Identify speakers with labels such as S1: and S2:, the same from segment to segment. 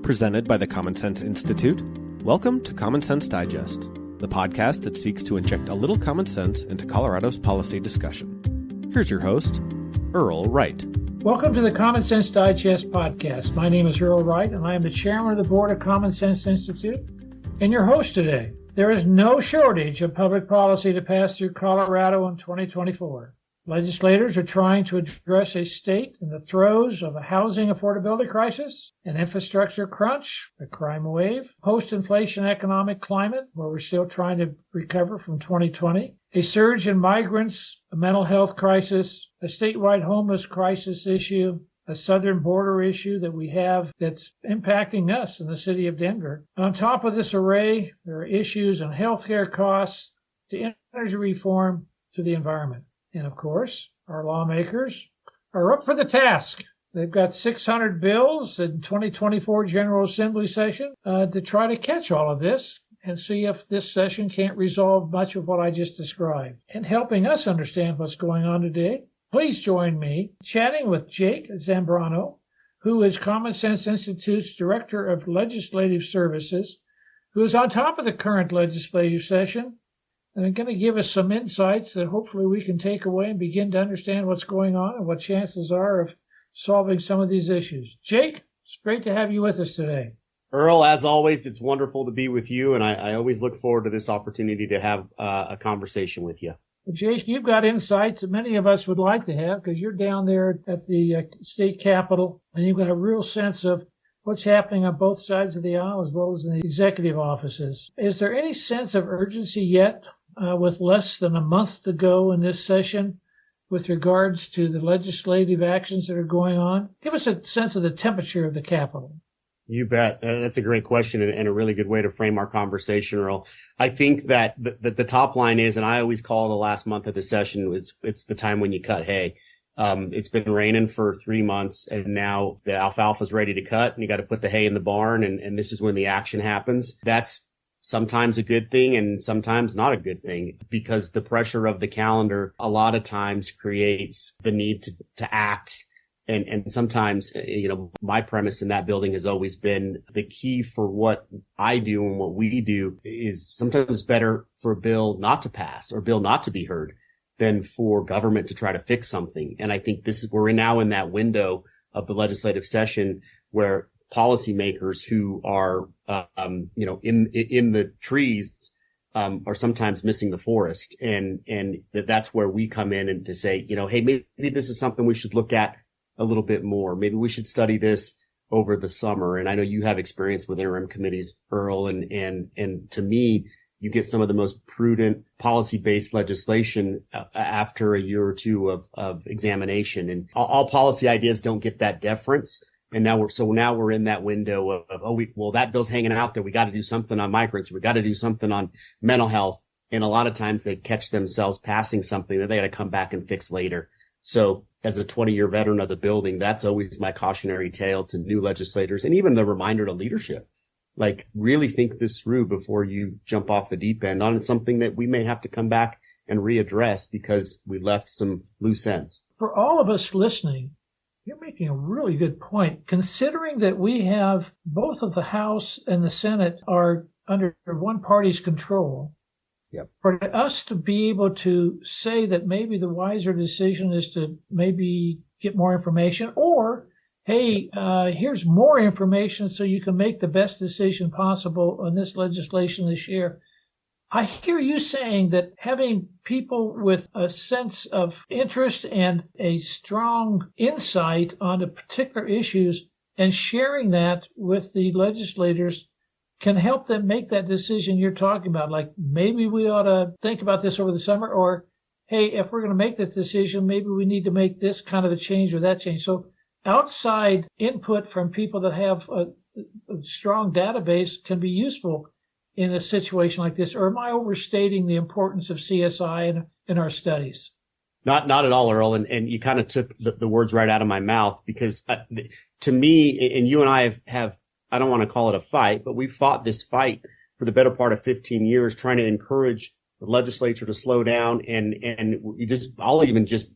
S1: Presented by the Common Sense Institute, welcome to Common Sense Digest, the podcast that seeks to inject a little common sense into Colorado's policy discussion. Here's your host, Earl Wright.
S2: Welcome to the Common Sense Digest podcast. My name is Earl Wright, and I am the chairman of the board of Common Sense Institute and your host today. There is no shortage of public policy to pass through Colorado in 2024. Legislators are trying to address a state in the throes of a housing affordability crisis, an infrastructure crunch, a crime wave, post-inflation economic climate where we're still trying to recover from 2020, a surge in migrants, a mental health crisis, a statewide homeless crisis issue, a southern border issue that we have that's impacting us in the city of Denver. On top of this array, there are issues on healthcare costs, to energy reform, to the environment. And of course, our lawmakers are up for the task. They've got 600 bills in 2024 General Assembly session to try to catch all of this and see if this session can't resolve much of what I just described. And helping us understand what's going on today, please join me chatting with Jake Zambrano, who is Common Sense Institute's Director of Legislative Services, who is on top of the current legislative session, and they're going to give us some insights that hopefully we can take away and begin to understand what's going on and what chances are of solving some of these issues. Jake, it's great to have you with us today.
S3: Earl, as always, it's wonderful to be with you, and I always look forward to this opportunity to have a conversation with you.
S2: Well, Jake, you've got insights that many of us would like to have because you're down there at the state capitol, and you've got a real sense of what's happening on both sides of the aisle as well as in the executive offices. Is there any sense of urgency yet with less than a month to go in this session with regards to the legislative actions that are going on? Give us a sense of the temperature of the Capitol.
S3: You bet. That's a great question and a really good way to frame our conversation, Earl. I think that the top line is, and I always call the last month of the session, it's the time when you cut hay. It's been raining for 3 months, and now the alfalfa's ready to cut, and you got to put the hay in the barn, and this is when the action happens. That's sometimes a good thing and sometimes not a good thing, because the pressure of the calendar a lot of times creates the need to act. And sometimes, my premise in that building has always been the key for what I do and what we do is sometimes better for a bill not to pass or a bill not to be heard than for government to try to fix something. And I think we're now in that window of the legislative session where policymakers who are, in the trees, are sometimes missing the forest. And that's where we come in and to say, hey, maybe this is something we should look at a little bit more. Maybe we should study this over the summer. And I know you have experience with interim committees, Earl, and to me, you get some of the most prudent policy-based legislation after a year or two of examination. And all policy ideas don't get that deference. And now we're in that window of, that bill's hanging out there. We got to do something on migrants. We got to do something on mental health. And a lot of times they catch themselves passing something that they got to come back and fix later. So as a 20-year veteran of the building, that's always my cautionary tale to new legislators, and even the reminder to leadership. Like, really think this through before you jump off the deep end on something that we may have to come back and readdress because we left some loose ends.
S2: For all of us listening, you're making a really good point, considering that we have both of the House and the Senate are under one party's control.
S3: Yep.
S2: For us to be able to say that maybe the wiser decision is to maybe get more information, or, hey, here's more information so you can make the best decision possible on this legislation this year. I hear you saying that having people with a sense of interest and a strong insight on the particular issues and sharing that with the legislators can help them make that decision you're talking about. Like, maybe we ought to think about this over the summer, or, hey, if we're going to make this decision, maybe we need to make this kind of a change or that change. So outside input from people that have a strong database can be useful in a situation like this. Or am I overstating the importance of CSI in our studies?
S3: Not at all, Earl. And you kind of took the words right out of my mouth, because to me, and you and I have, I don't want to call it a fight, but we've fought this fight for the better part of 15 years, trying to encourage the legislature to slow down. And I'll even just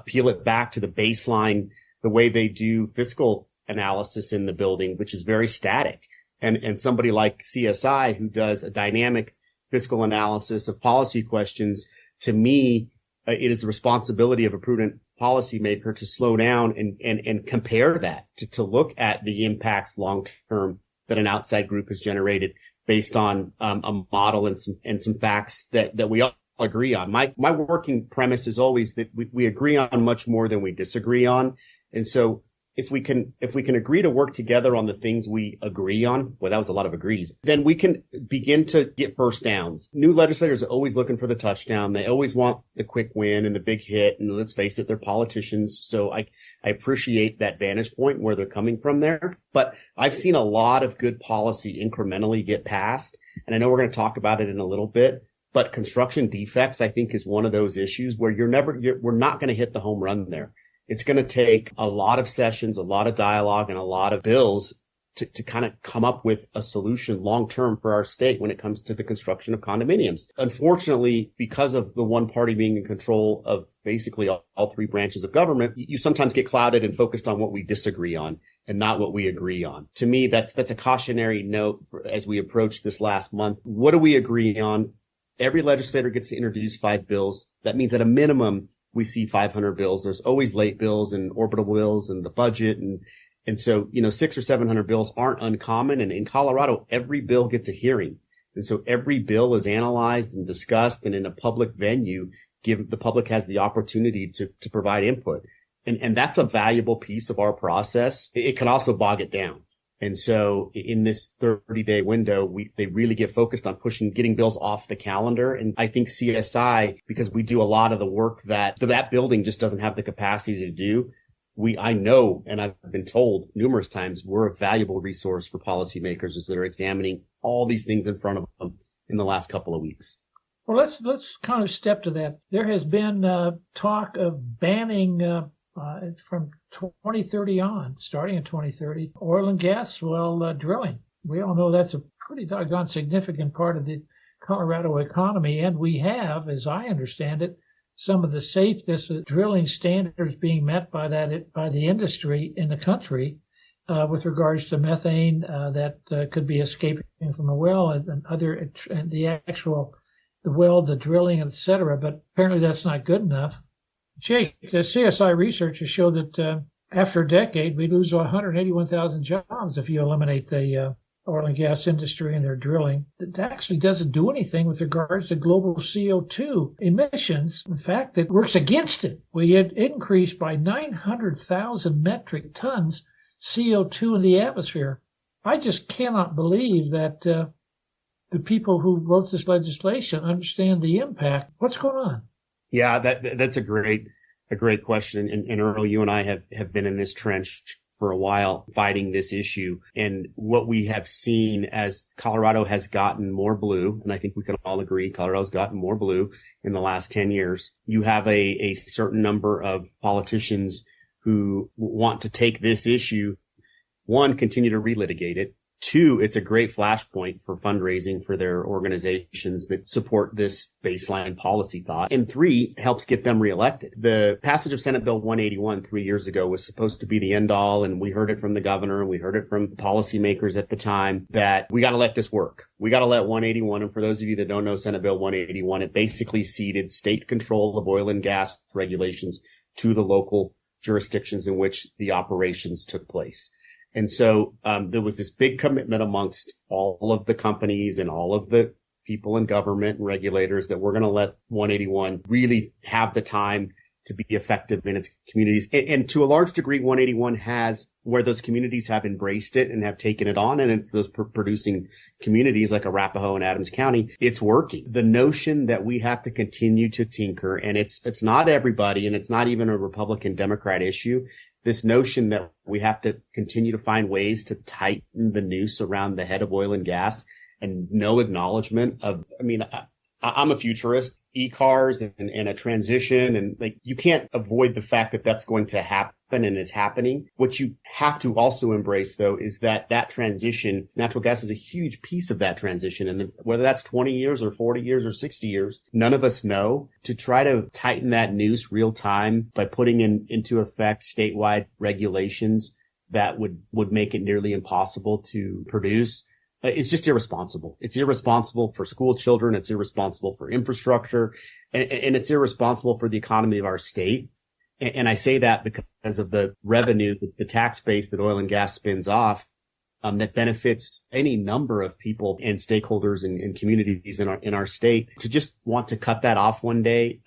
S3: peel it back to the baseline, the way they do fiscal analysis in the building, which is very static. And somebody like CSI, who does a dynamic fiscal analysis of policy questions, to me, it is the responsibility of a prudent policymaker to slow down and compare that, to look at the impacts long term that an outside group has generated based on a model and some facts that we all agree on. My working premise is always that we agree on much more than we disagree on. And so if we can agree to work together on the things we agree on, well, that was a lot of agrees, then we can begin to get first downs. New legislators are always looking for the touchdown. They always want the quick win and the big hit. And let's face it, they're politicians. So I appreciate that vantage point where they're coming from there. But I've seen a lot of good policy incrementally get passed. And I know we're going to talk about it in a little bit, but construction defects, I think, is one of those issues where we're not going to hit the home run there. It's going to take a lot of sessions, a lot of dialogue, and a lot of bills to kind of come up with a solution long term for our state when it comes to the construction of condominiums. Unfortunately, because of the one party being in control of basically all three branches of government, you sometimes get clouded and focused on what we disagree on and not what we agree on. To me, that's a cautionary note as we approach this last month. What do we agree on? Every legislator gets to introduce 5 bills. That means at a minimum, we see 500 bills. There's always late bills and orbital bills and the budget. And so, 600 or 700 bills aren't uncommon. And in Colorado, every bill gets a hearing. And so every bill is analyzed and discussed, and in a public venue, the public has the opportunity to provide input. And that's a valuable piece of our process. It can also bog it down. And so in this 30-day window, they really get focused on getting bills off the calendar. And I think CSI, because we do a lot of the work that building just doesn't have the capacity to do, I know, and I've been told numerous times, we're a valuable resource for policymakers as they're examining all these things in front of them in the last couple of weeks.
S2: Well, let's kind of step to that. There has been talk of banning from 2030 on, starting in 2030, oil and gas well drilling. We all know that's a pretty doggone significant part of the Colorado economy, and we have, as I understand it, some of the safest drilling standards being met by the industry in the country with regards to methane that could be escaping from a well and other the well, the drilling, etc. But apparently that's not good enough. Jake, the CSI research has showed that after a decade, we lose 181,000 jobs if you eliminate the oil and gas industry and their drilling. It actually doesn't do anything with regards to global CO2 emissions. In fact, it works against it. We had increased by 900,000 metric tons CO2 in the atmosphere. I just cannot believe that the people who wrote this legislation understand the impact. What's going on?
S3: Yeah, that's a great question. And Earl, you and I have been in this trench for a while fighting this issue. And what we have seen as Colorado has gotten more blue, and I think we can all agree Colorado's gotten more blue in the last 10 years. You have a certain number of politicians who want to take this issue, one, continue to relitigate it. 2, it's a great flashpoint for fundraising for their organizations that support this baseline policy thought. And 3, helps get them reelected. The passage of Senate Bill 181 3 years ago was supposed to be the end all. And we heard it from the governor and we heard it from policymakers at the time that we got to let this work. We got to let 181. And for those of you that don't know Senate Bill 181, it basically ceded state control of oil and gas regulations to the local jurisdictions in which the operations took place. And so there was this big commitment amongst all of the companies and all of the people in government and regulators that we're going to let 181 really have the time to be effective in its communities. And to a large degree, 181 has where those communities have embraced it and have taken it on. And it's those producing communities like Arapahoe and Adams County. It's working. The notion that we have to continue to tinker, and it's not everybody, and it's not even a Republican Democrat issue. This notion that we have to continue to find ways to tighten the noose around the head of oil and gas and no acknowledgement of, I'm a futurist, e-cars and a transition. And like, you can't avoid the fact that that's going to happen and is happening. What you have to also embrace, though, is that transition, natural gas is a huge piece of that transition. And whether that's 20 years or 40 years or 60 years, none of us know. To try to tighten that noose real time by putting into effect statewide regulations that would make it nearly impossible to produce is just irresponsible. It's irresponsible for school children. It's irresponsible for infrastructure, and it's irresponsible for the economy of our state. And I say that because of the revenue, the tax base that oil and gas spins off, that benefits any number of people and stakeholders and communities in our state. To just want to cut that off one day,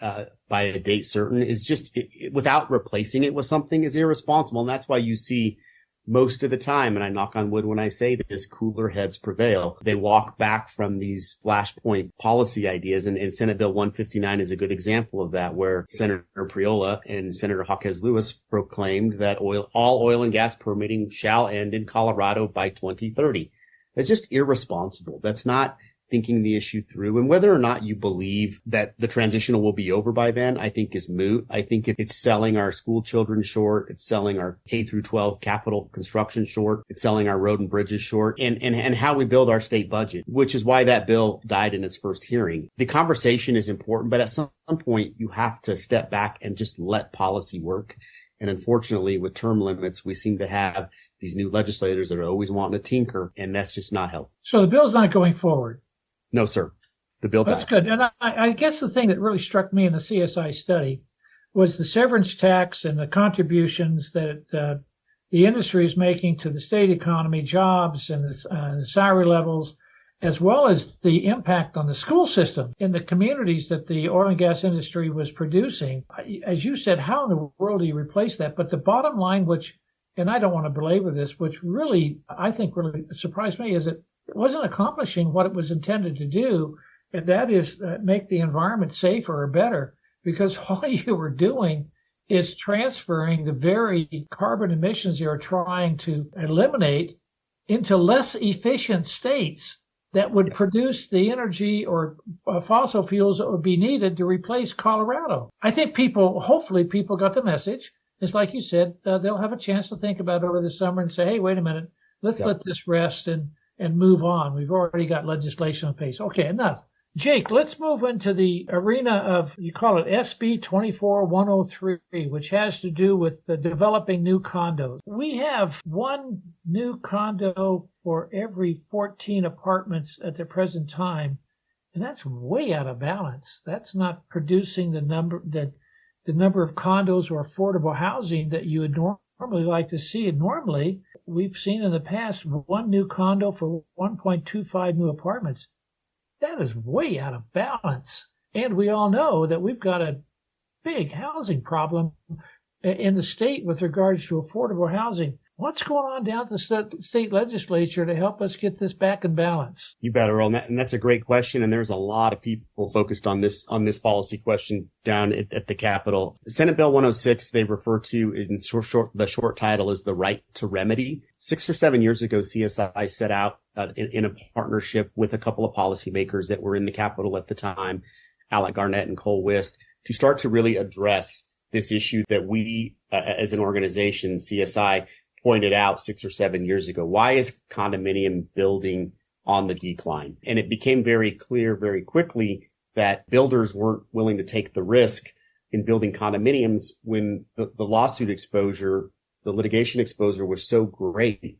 S3: by a date certain is just, without replacing it with something, is irresponsible. And that's why you see most of the time, and I knock on wood when I say this, cooler heads prevail. They walk back from these flashpoint policy ideas. And Senate Bill 159 is a good example of that, where Senator Priola and Senator Jaquez Lewis proclaimed that all oil and gas permitting shall end in Colorado by 2030. That's just irresponsible. That's not thinking the issue through. And whether or not you believe that the transitional will be over by then, I think is moot. I think it's selling our school children short. It's selling our K through 12 capital construction short. It's selling our road and bridges short, and how we build our state budget, which is why that bill died in its first hearing. The conversation is important, but at some point you have to step back and just let policy work. And unfortunately, with term limits, we seem to have these new legislators that are always wanting to tinker, and that's just not helpful.
S2: So the bill's not going forward.
S3: No, sir. The bill died.
S2: That's good. And I guess the thing that really struck me in the CSI study was the severance tax and the contributions that the industry is making to the state economy, jobs, and the salary levels, as well as the impact on the school system in the communities that the oil and gas industry was producing. As you said, how in the world do you replace that? But the bottom line, which, and I don't want to belabor this, which really, I think really surprised me, is that it wasn't accomplishing what it was intended to do, and that is make the environment safer or better, because all you were doing is transferring the very carbon emissions you're trying to eliminate into less efficient states that would produce the energy or fossil fuels that would be needed to replace Colorado. I think hopefully people got the message. It's like you said, they'll have a chance to think about it over the summer and say, hey, wait a minute, let's let this rest and move on. We've already got legislation in place. Okay, enough. Jake, let's move into the arena of, you call it SB 24103, which has to do with developing new condos. We have one new condo for every 14 apartments at the present time, and that's way out of balance. That's not producing the number of condos or affordable housing that you would normally like to see. And normally, we've seen in the past one new condo for 1.25 new apartments. That is way out of balance. And we all know that we've got a big housing problem in the state with regards to affordable housing. What's going on down at the state legislature to help us get this back in balance?
S3: You bet, Earl. And that's a great question. And there's a lot of people focused on this policy question down at the Capitol. Senate Bill 106, they refer to in the short title is the right to remedy. 6 or 7 years ago, CSI set out in a partnership with a couple of policymakers that were in the Capitol at the time, Alec Garnett and Cole Wist, to start to really address this issue that we, as an organization, CSI, pointed out 6 or 7 years ago. Why is condominium building on the decline? And it became very clear very quickly that builders weren't willing to take the risk in building condominiums when the lawsuit exposure, the litigation exposure was so great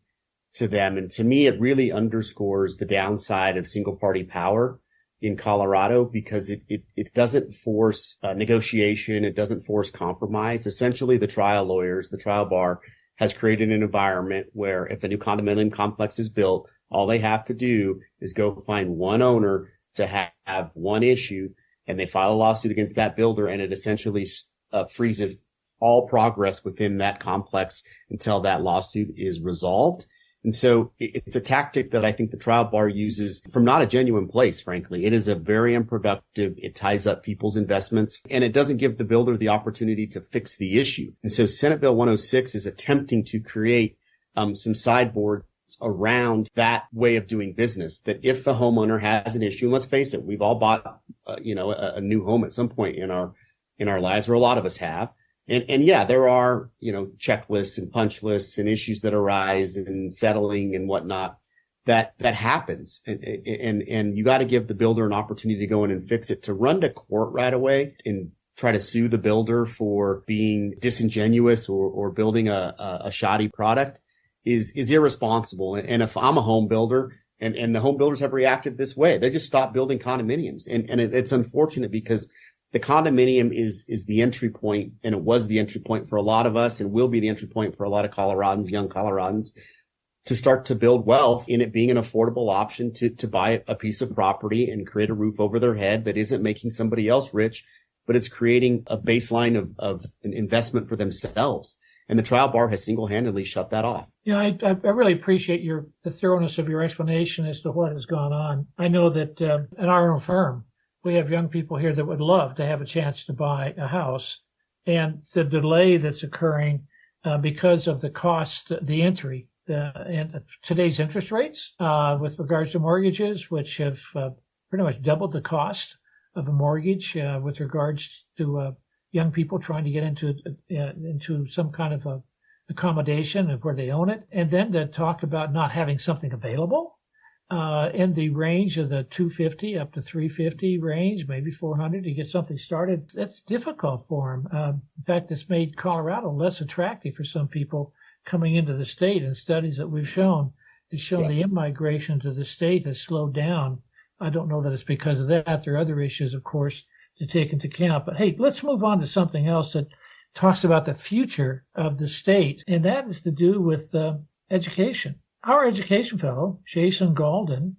S3: to them. And to me, it really underscores the downside of single party power in Colorado, because it doesn't force negotiation. It doesn't force compromise. Essentially, the trial lawyers, the trial bar, has created an environment where if a new condominium complex is built, all they have to do is go find one owner to have one issue, and they file a lawsuit against that builder, and it essentially freezes all progress within that complex until that lawsuit is resolved. And so it's a tactic that I think the trial bar uses from not a genuine place, frankly. It is a very unproductive. It ties up people's investments, and it doesn't give the builder the opportunity to fix the issue. And so Senate Bill 106 is attempting to create some sideboards around that way of doing business, that if the homeowner has an issue, and let's face it, we've all bought a new home at some point in our lives, or a lot of us have. And yeah, there are, checklists and punch lists and issues that arise and settling and whatnot that happens. And you got to give the builder an opportunity to go in and fix it. To run to court right away and try to sue the builder for being disingenuous or building a shoddy product, is irresponsible. And if I'm a home builder and the home builders have reacted this way, they just stopped building condominiums. And it's unfortunate because the condominium is the entry point, and it was the entry point for a lot of us and will be the entry point for a lot of Coloradans, young Coloradans, to start to build wealth in it being an affordable option to buy a piece of property and create a roof over their head that isn't making somebody else rich, but it's creating a baseline of an investment for themselves. And the trial bar has single-handedly shut that off.
S2: I really appreciate the thoroughness of your explanation as to what has gone on. I know that in our own firm, we have young people here that would love to have a chance to buy a house, and the delay that's occurring because of the cost, the entry, and today's interest rates with regards to mortgages, which have pretty much doubled the cost of a mortgage with regards to young people trying to get into some kind of a accommodation of where they own it, and then to talk about not having something available in the range of the 250 up to 350 range, maybe 400 to get something started. That's difficult for them. In fact, it's made Colorado less attractive for some people coming into the state. And studies that we've shown, it's shown the immigration to the state has slowed down. I don't know that it's because of that. There are other issues, of course, to take into account. But hey, let's move on to something else that talks about the future of the state, and that is to do with education. Our education fellow, Jason Galden,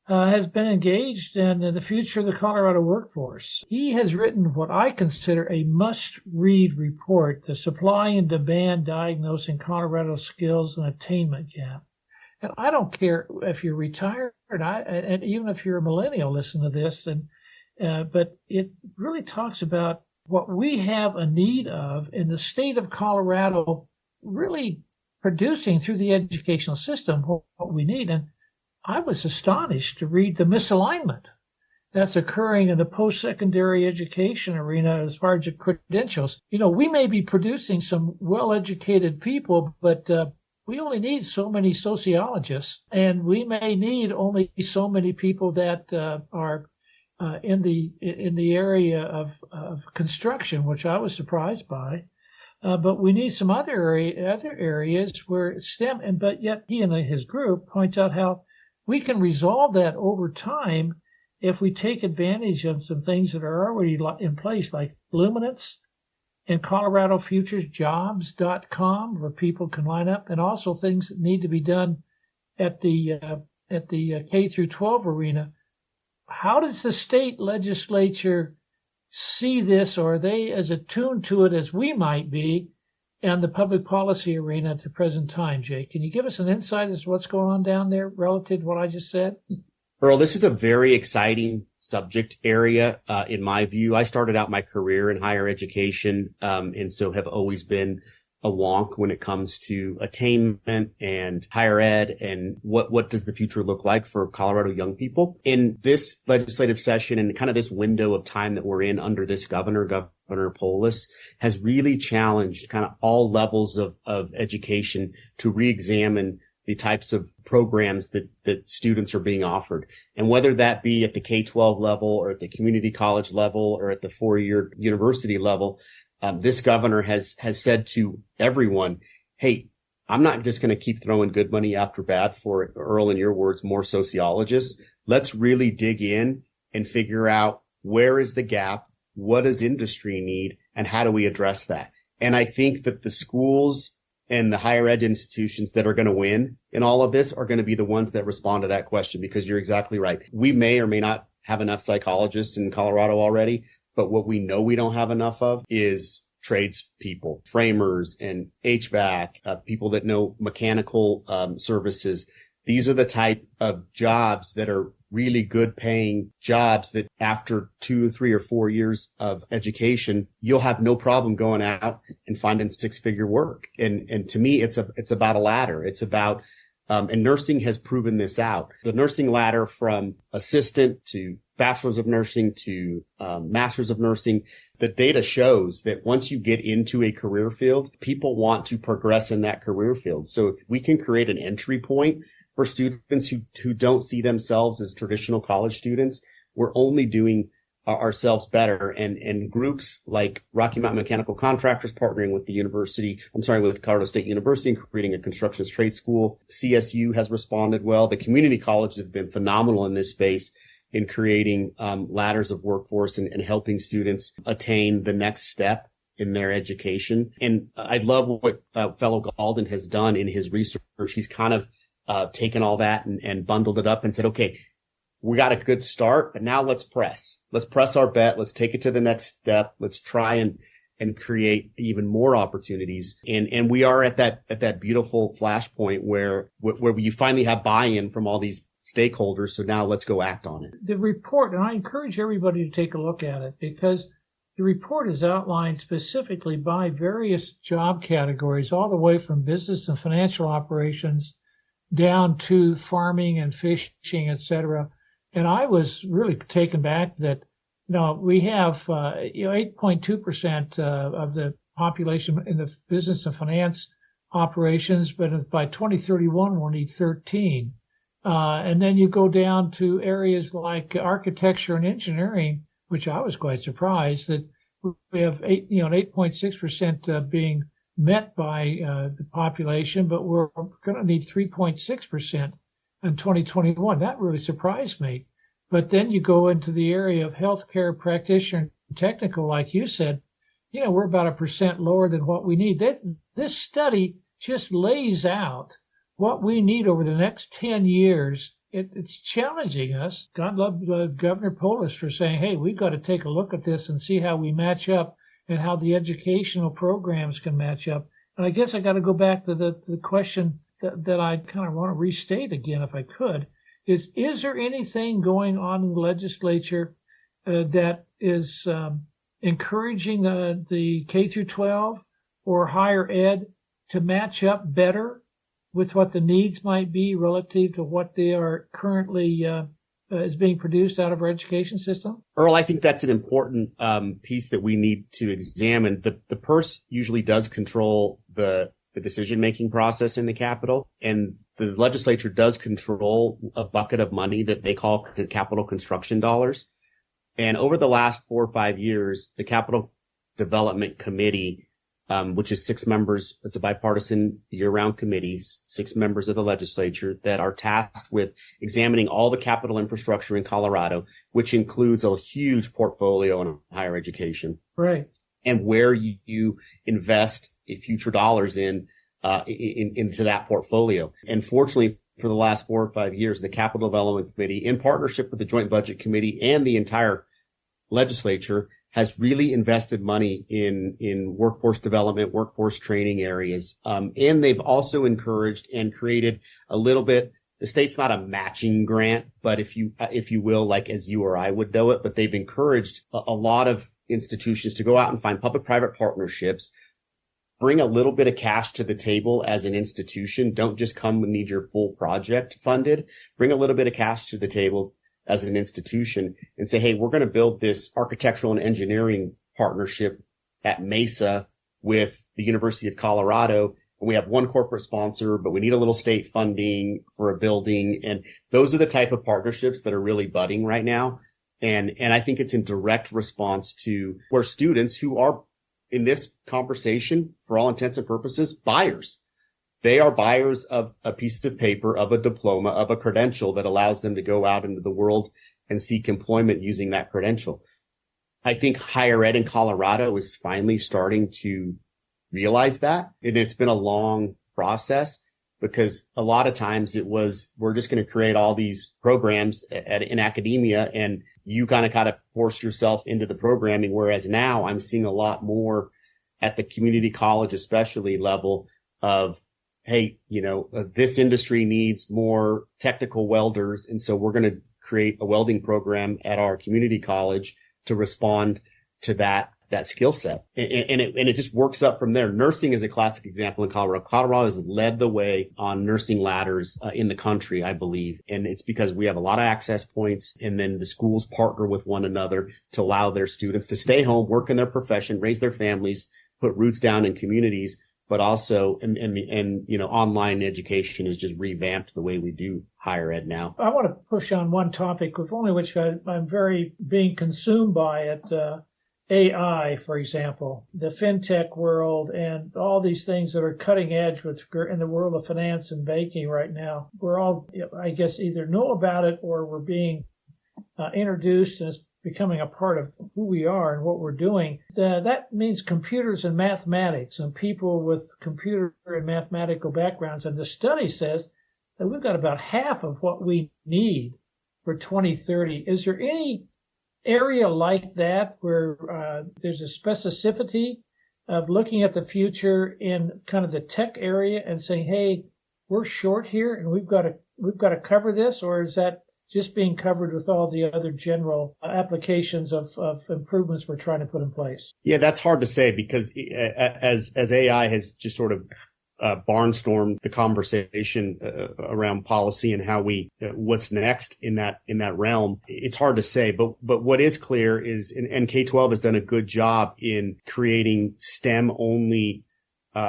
S2: has been engaged in the future of the Colorado workforce. He has written what I consider a must-read report, The Supply and Demand Diagnosing Colorado Skills and Attainment Gap. And I don't care if you're retired, and even if you're a millennial, listen to this, but it really talks about what we have a need of in the state of Colorado, really producing through the educational system what we need. And I was astonished to read the misalignment that's occurring in the post-secondary education arena as far as the credentials. We may be producing some well-educated people, but we only need so many sociologists, and we may need only so many people that are in the area of construction, which I was surprised by. But we need some other areas where STEM, but yet he and his group points out how we can resolve that over time if we take advantage of some things that are already in place, like Luminance and ColoradoFuturesJobs.com, where people can line up, and also things that need to be done at the K through 12 arena. How does the state legislature see this, or are they as attuned to it as we might be in the public policy arena at the present time, Jay? Can you give us an insight as to what's going on down there relative to what I just said?
S3: Earl, this is a very exciting subject area, in my view. I started out my career in higher education, and so have always been a wonk when it comes to attainment and higher ed and what does the future look like for Colorado young people. In this legislative session and kind of this window of time that we're in under this Governor Polis has really challenged kind of all levels of education to reexamine the types of programs that students are being offered. And whether that be at the K-12 level or at the community college level or at the 4-year university level, this governor has said to everyone, hey, I'm not just going to keep throwing good money after bad for, Earl, in your words, more sociologists. Let's really dig in and figure out where is the gap, what does industry need, and how do we address that? And I think that the schools and the higher ed institutions that are going to win in all of this are going to be the ones that respond to that question, because you're exactly right. We may or may not have enough psychologists in Colorado already, but what we know we don't have enough of is tradespeople, framers and HVAC, people that know mechanical services. These are the type of jobs that are really good paying jobs that after 2, 3, or 4 years of education, you'll have no problem going out and finding 6-figure work. And to me, it's about a ladder. It's about, and nursing has proven this out. The nursing ladder from assistant to bachelor's of nursing to master's of nursing, the data shows that once you get into a career field, people want to progress in that career field. So if we can create an entry point for students who don't see themselves as traditional college students, we're only doing ourselves better. And groups like Rocky Mountain Mechanical Contractors partnering with with Colorado State University and creating a construction trade school. CSU has responded well. The community colleges have been phenomenal in this space in creating ladders of workforce and helping students attain the next step in their education. And I love what fellow Galden has done in his research. He's kind of taken all that and bundled it up and said, okay, we got a good start, but now let's press our bet. Let's take it to the next step. Let's try and create even more opportunities. And we are at that beautiful flashpoint where you finally have buy-in from all these stakeholders. So now let's go act on it.
S2: The report, and I encourage everybody to take a look at it, because the report is outlined specifically by various job categories, all the way from business and financial operations down to farming and fishing, et cetera. And I was really taken back that, we have, 8.2% of the population in the business and finance operations, but by 2031, we'll need 13. And then you go down to areas like architecture and engineering, which I was quite surprised that we have 8.6% being met by the population, but we're going to need 3.6% in 2021. That really surprised me. But then you go into the area of healthcare practitioner and technical, like you said, we're about 1% lower than what we need. This study just lays out what we need over the next 10 years. It's challenging us. God love Governor Polis for saying, hey, we've got to take a look at this and see how we match up and how the educational programs can match up. And I guess I got to go back to the question that I kind of want to restate again, if I could, is there anything going on in the legislature that is encouraging the K through 12 or higher ed to match up better with what the needs might be relative to what they are currently is being produced out of our education system?
S3: Earl, I think that's an important piece that we need to examine. The purse usually does control the decision-making process in the Capitol, and the legislature does control a bucket of money that they call capital construction dollars. And over the last 4 or 5 years, the Capital Development Committee, which is 6 members, it's a bipartisan year-round committee, 6 members of the legislature that are tasked with examining all the capital infrastructure in Colorado, which includes a huge portfolio in higher education.
S2: Right.
S3: And where you invest future dollars into that portfolio. And fortunately, for the last 4 or 5 years, the Capital Development Committee, in partnership with the Joint Budget Committee and the entire legislature, has really invested money in workforce development, workforce training areas. And they've also encouraged and created a little bit. The state's not a matching grant, but if you will, like as you or I would know it, but they've encouraged a lot of institutions to go out and find public-private partnerships, bring a little bit of cash to the table as an institution. Don't just come and need your full project funded. Bring a little bit of cash to the table as an institution and say, hey, we're going to build this architectural and engineering partnership at Mesa with the University of Colorado. And we have one corporate sponsor, but we need a little state funding for a building. And those are the type of partnerships that are really budding right now. And I think it's in direct response to where students who are in this conversation, for all intents and purposes, buyers. They are buyers of a piece of paper, of a diploma, of a credential that allows them to go out into the world and seek employment using that credential. I think higher ed in Colorado is finally starting to realize that. And it's been a long process because a lot of times we're just going to create all these programs in academia and you kind of force yourself into the programming. Whereas now I'm seeing a lot more at the community college, especially level of, hey, this industry needs more technical welders. And so we're going to create a welding program at our community college to respond to that skill set. And it just works up from there. Nursing is a classic example in Colorado. Colorado has led the way on nursing ladders in the country, I believe. And it's because we have a lot of access points. And then the schools partner with one another to allow their students to stay home, work in their profession, raise their families, put roots down in communities, but also, and online education is just revamped the way we do higher ed now.
S2: I want to push on one topic, with only which I'm very being consumed by it. AI, for example, the fintech world, and all these things that are cutting edge in the world of finance and banking right now. We're all, I guess, either know about it or we're being introduced, and it's becoming a part of who we are and what we're doing. That means computers and mathematics and people with computer and mathematical backgrounds. And the study says that we've got about half of what we need for 2030. Is there any area like that where there's a specificity of looking at the future in kind of the tech area and saying, hey, we're short here and we've got to cover this? Or is that just being covered with all the other general applications of improvements we're trying to put in place?
S3: Yeah, that's hard to say, because as AI has just sort of barnstormed the conversation around policy and how what's next in that realm, it's hard to say. But what is clear is, and K-12 has done a good job in creating STEM only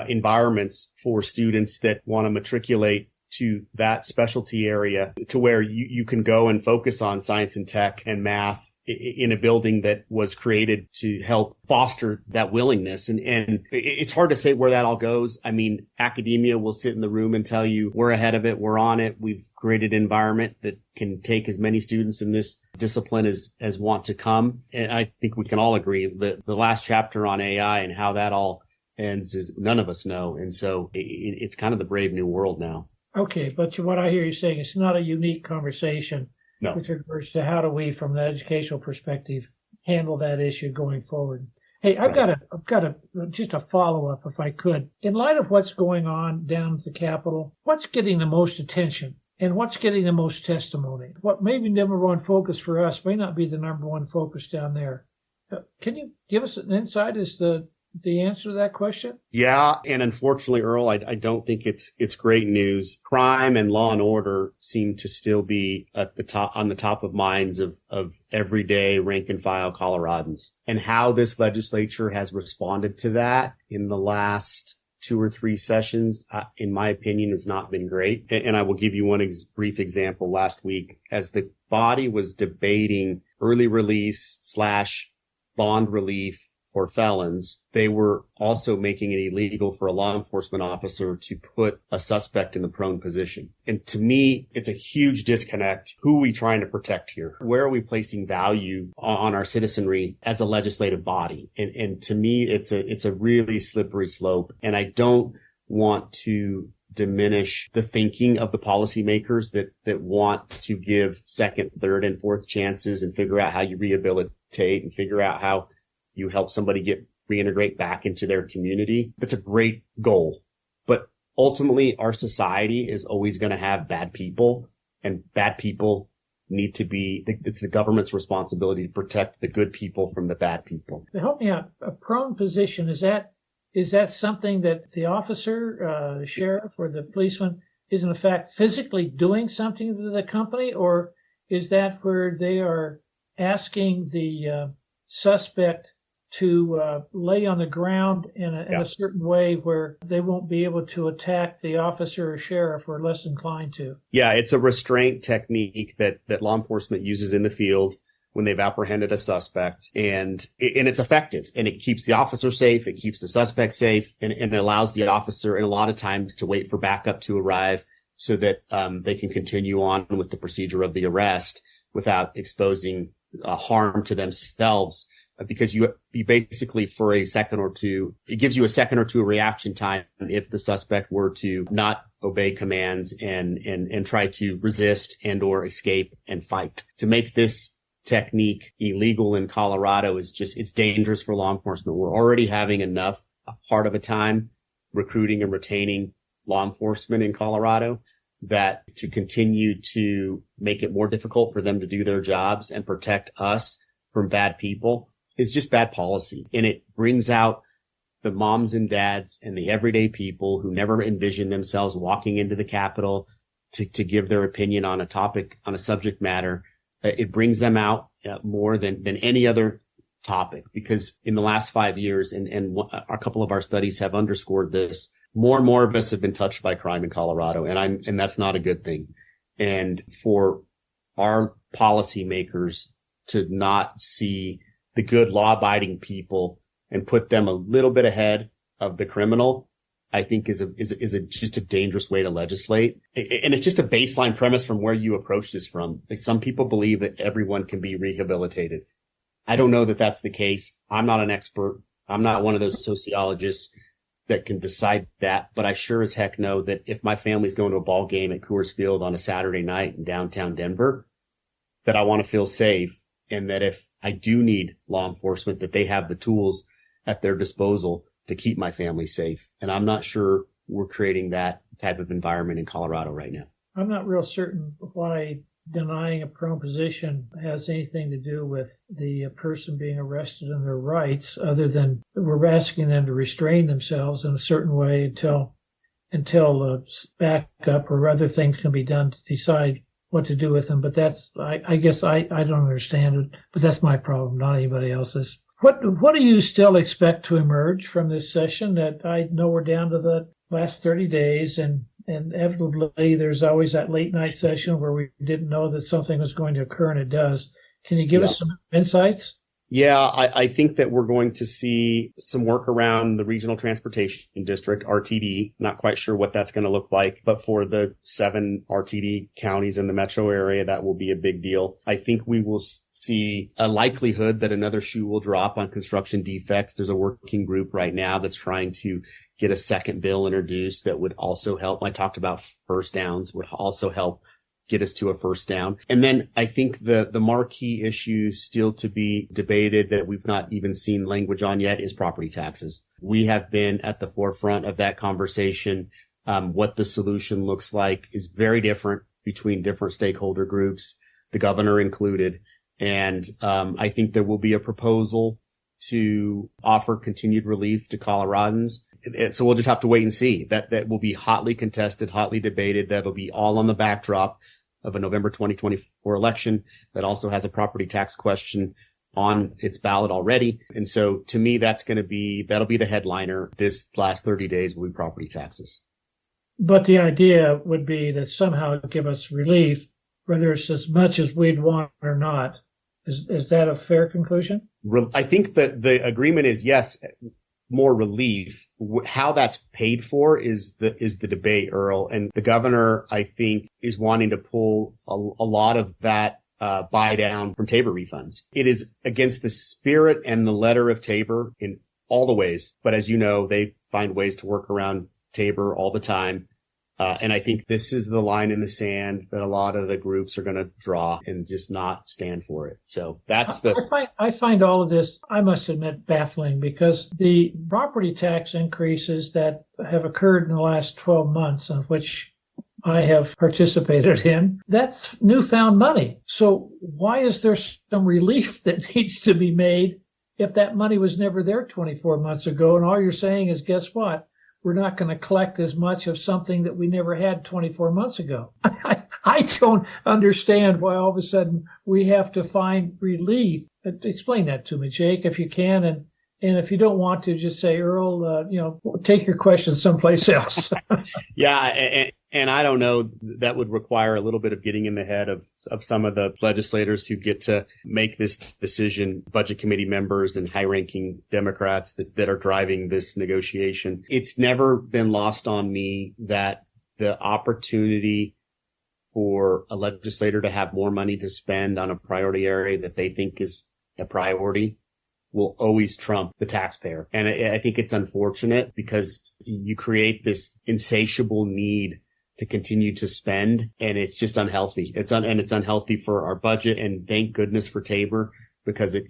S3: environments for students that want to matriculate to that specialty area, to where you can go and focus on science and tech and math in a building that was created to help foster that willingness. And it's hard to say where that all goes. I mean, academia will sit in the room and tell you, we're ahead of it. We're on it. We've created an environment that can take as many students in this discipline as want to come. And I think we can all agree that the last chapter on AI and how that all ends is none of us know. And so it's kind of the brave new world now.
S2: Okay. But what I hear you saying, it's not a unique conversation.
S3: No.
S2: With regards to how do we, from the educational perspective, handle that issue going forward. Hey, I've got just a follow-up, if I could. In light of what's going on down at the Capitol, what's getting the most attention and what's getting the most testimony? What may be number one focus for us may not be the number one focus down there. Can you give us an insight as to the answer to that question?
S3: Yeah. And unfortunately, Earl, I don't think it's great news. Crime and law and order seem to still be on the top of minds of everyday rank and file Coloradans. And how this legislature has responded to that in the last 2 or 3 sessions, in my opinion, has not been great. And I will give you one brief example. Last week, as the body was debating early release / bond relief for felons, they were also making it illegal for a law enforcement officer to put a suspect in the prone position. And to me, it's a huge disconnect. Who are we trying to protect here? Where are we placing value on our citizenry as a legislative body? And to me, it's a really slippery slope. And I don't want to diminish the thinking of the policymakers that want to give second, third, and fourth chances and figure out how you rehabilitate and figure out how you help somebody reintegrate back into their community. That's a great goal. But ultimately, our society is always going to have bad people, and bad people need to it's the government's responsibility to protect the good people from the bad people.
S2: Help me out. A prone position, is that something that the officer, the sheriff, or the policeman is in fact physically doing something to the company, or is that where they are asking the suspect to lay on the ground in a certain way where they won't be able to attack the officer or sheriff, or less inclined to?
S3: Yeah, it's a restraint technique that law enforcement uses in the field when they've apprehended a suspect, and it's effective, and it keeps the officer safe, it keeps the suspect safe, and it allows the officer, and a lot of times, to wait for backup to arrive so that they can continue on with the procedure of the arrest without exposing harm to themselves. Because you basically, for a second or two, it gives you a second or two reaction time if the suspect were to not obey commands and try to resist and or escape and fight. To make this technique illegal in Colorado it's dangerous for law enforcement. We're already having enough hard of a time recruiting and retaining law enforcement in Colorado, that to continue to make it more difficult for them to do their jobs and protect us from bad people is just bad policy. And it brings out the moms and dads and the everyday people who never envisioned themselves walking into the Capitol to give their opinion on a topic, on a subject matter. It brings them out more than any other topic, because in the last 5 years, and a couple of our studies have underscored this, more and more of us have been touched by crime in Colorado, and that's not a good thing. And for our policymakers to not see the good law-abiding people and put them a little bit ahead of the criminal, I think is just a dangerous way to legislate. And it's just a baseline premise from where you approach this from. Like, some people believe that everyone can be rehabilitated. I don't know that that's the case. I'm not an expert. I'm not one of those sociologists that can decide that, but I sure as heck know that if my family's going to a ball game at Coors Field on a Saturday night in downtown Denver, that I want to feel safe, and that if I do need law enforcement, that they have the tools at their disposal to keep my family safe. And I'm not sure we're creating that type of environment in Colorado right now.
S2: I'm not real certain why denying a prone position has anything to do with the person being arrested and their rights, other than we're asking them to restrain themselves in a certain way until backup or other things can be done to decide what to do with them. But that's, I guess I don't understand it, but that's my problem, not anybody else's. What do you still expect to emerge from this session? That I know we're down to the last 30 days, and inevitably there's always that late night session where we didn't know that something was going to occur, and it does. Can you give us some insights?
S3: Yeah, I think that we're going to see some work around the Regional Transportation District, RTD. Not quite sure what that's going to look like, but for the 7 RTD counties in the metro area, that will be a big deal. I think we will see a likelihood that another shoe will drop on construction defects. There's a working group right now that's trying to get a second bill introduced that would also help. I talked about first downs, would also help get us to a first down. And then I think the marquee issue still to be debated that we've not even seen language on yet is property taxes. We have been at the forefront of that conversation. What the solution looks like is very different between different stakeholder groups, the governor included. And I think there will be a proposal to offer continued relief to Coloradans. So we'll just have to wait and see. That will be hotly contested, hotly debated. That'll be all on the backdrop of a November 2024 election that also has a property tax question on its ballot already. And so to me, that'll be the headliner this last 30 days will be property taxes.
S2: But the idea would be to somehow give us relief, whether it's as much as we'd want or not. Is that a fair conclusion?
S3: I think that the agreement is yes, more relief. How that's paid for is the debate, Earl. And the governor, I think, is wanting to pull a lot of that buy down from Tabor refunds. It is against the spirit and the letter of Tabor in all the ways. But as you know, they find ways to work around Tabor all the time. And I think this is the line in the sand that a lot of the groups are going to draw and just not stand for it. So that's
S2: I find all of this, I must admit, baffling, because the property tax increases that have occurred in the last 12 months, of which I have participated in, that's newfound money. So why is there some relief that needs to be made if that money was never there 24 months ago? And all you're saying is, guess what? We're not going to collect as much of something that we never had 24 months ago. I don't understand why all of a sudden we have to find relief. Explain that to me, Jake, if you can. And if you don't want to, just say, Earl, take your question someplace else.
S3: Yeah. And I don't know, that would require a little bit of getting in the head of some of the legislators who get to make this decision, budget committee members and high ranking Democrats that are driving this negotiation. It's never been lost on me that the opportunity for a legislator to have more money to spend on a priority area that they think is a priority will always trump the taxpayer. And I think it's unfortunate because you create this insatiable need to continue to spend, and it's just unhealthy. It's unhealthy for our budget, and thank goodness for Tabor, because it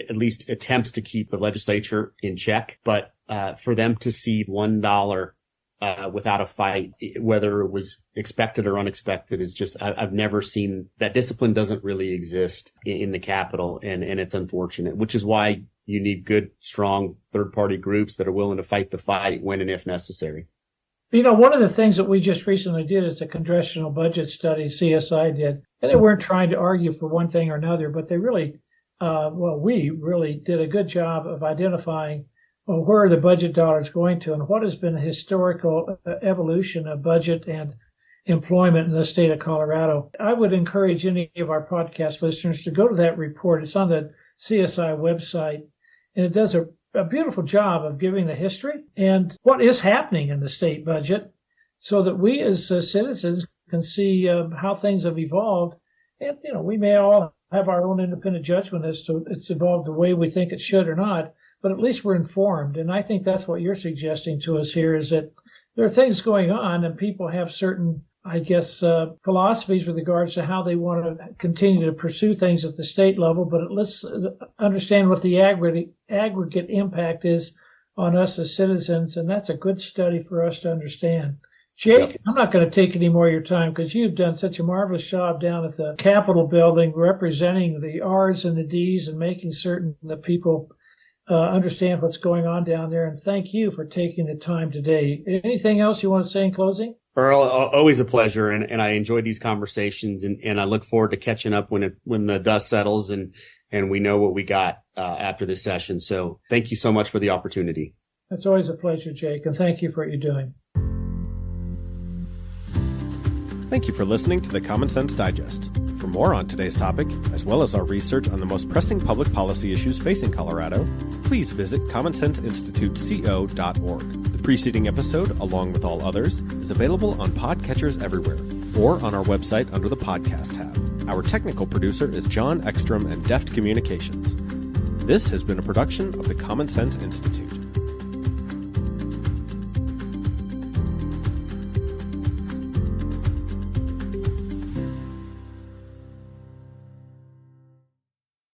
S3: at least attempts to keep the legislature in check. But for them to cede $1 without a fight, whether it was expected or unexpected, is just, I've never seen that. Discipline doesn't really exist in the Capitol, and it's unfortunate, which is why you need good, strong third-party groups that are willing to fight the fight when and if necessary.
S2: One of the things that we just recently did is a congressional budget study CSI did, and they weren't trying to argue for one thing or another, but they really we really did a good job of identifying where are the budget dollars going to and what has been the historical evolution of budget and employment in the state of Colorado. I would encourage any of our podcast listeners to go to that report. It's on the CSI website, and it does a beautiful job of giving the history and what is happening in the state budget so that we as citizens can see how things have evolved. And, we may all have our own independent judgment as to it's evolved the way we think it should or not, but at least we're informed. And I think that's what you're suggesting to us here is that there are things going on and people have certain, philosophies with regards to how they want to continue to pursue things at the state level, but let's understand what the aggregate impact is on us as citizens. And that's a good study for us to understand. Jake, yep. I'm not going to take any more of your time because you've done such a marvelous job down at the Capitol building representing the R's and the D's and making certain that people understand what's going on down there. And thank you for taking the time today. Anything else you want to say in closing?
S3: Earl, always a pleasure. And I enjoy these conversations and I look forward to catching up when the dust settles and we know what we got after this session. So thank you so much for the opportunity.
S2: It's always a pleasure, Jake. And thank you for what you're doing.
S1: Thank you for listening to the Common Sense Digest. For more on today's topic, as well as our research on the most pressing public policy issues facing Colorado, please visit commonsenseinstituteco.org. The preceding episode, along with all others, is available on podcatchers everywhere or on our website under the podcast tab. Our technical producer is John Ekstrom and Deft Communications. This has been a production of the Common Sense Institute.